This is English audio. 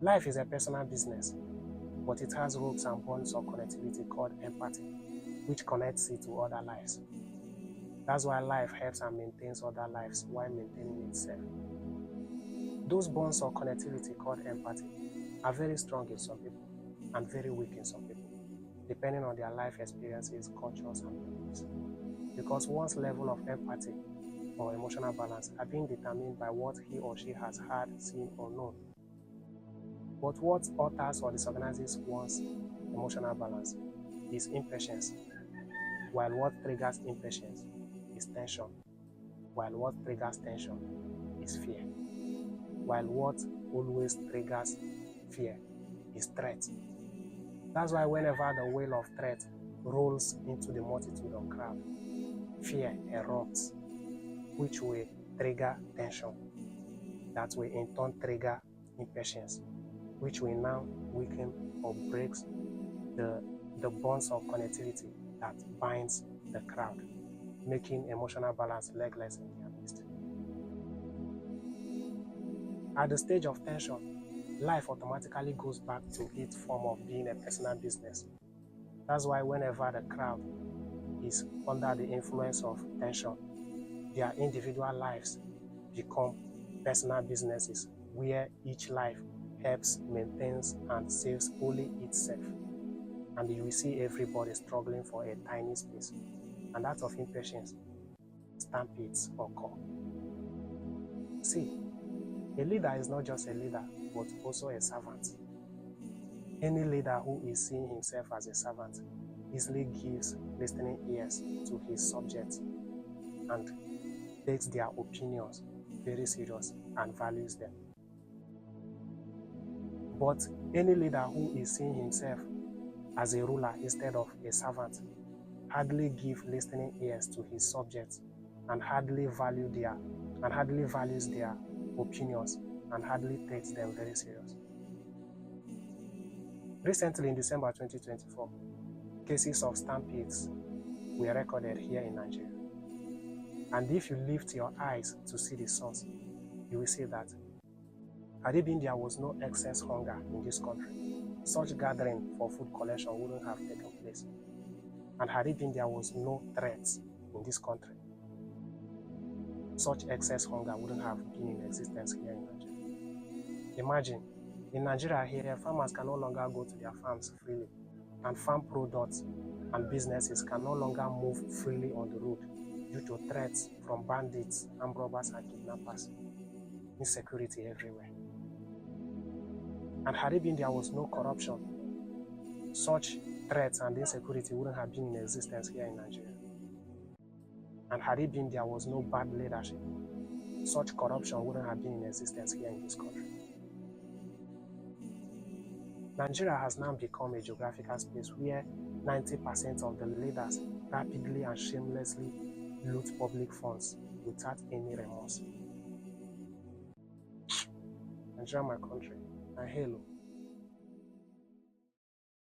Life is a personal business, but it has ropes and bonds of connectivity called empathy, which connects it to other lives. That's why life helps and maintains other lives while maintaining itself. Those bonds of connectivity called empathy are very strong in some people and very weak in some people, depending on their life experiences, cultures, and beliefs. Because one's level of empathy or emotional balance are being determined by what he or she has heard, seen, or known. But what alters or disorganizes one's emotional balance is impatience, while what triggers impatience is tension, while what triggers tension is fear, while what always triggers fear is threat. That's why whenever the whale of threat rolls into the multitude or crowd, fear erupts, which will trigger tension, that will in turn trigger impatience, which will now weaken or breaks the bonds of connectivity that binds the crowd, making emotional balance legless in their midst. At the stage of tension, life automatically goes back to its form of being a personal business. That's why whenever the crowd is under the influence of tension, their individual lives become personal businesses where each life helps, maintains, and saves only itself. And you will see everybody struggling for a tiny space, and that of impatience, stampedes occur. See, a leader is not just a leader, but also a servant. Any leader who is seeing himself as a servant easily gives listening ears to his subjects and takes their opinions very serious and values them. But any leader who is seeing himself as a ruler instead of a servant hardly gives listening ears to his subjects and hardly values their opinions and hardly takes them very serious. Recently, in December 2024, cases of stampedes were recorded here in Nigeria. And if you lift your eyes to see the source, you will see that had it been there was no excess hunger in this country, such gathering for food collection wouldn't have taken place. And had it been there was no threats in this country, such excess hunger wouldn't have been in existence here in Nigeria. Imagine, in Nigeria here, farmers can no longer go to their farms freely, and farm products and businesses can no longer move freely on the road due to threats from bandits, armed robbers, and kidnappers. Insecurity everywhere. And had it been there was no corruption, such threats and insecurity wouldn't have been in existence here in Nigeria. And had it been there was no bad leadership, such corruption wouldn't have been in existence here in this country. Nigeria has now become a geographical space where 90% of the leaders rapidly and shamelessly loot public funds without any remorse. Nigeria, my country, and hello.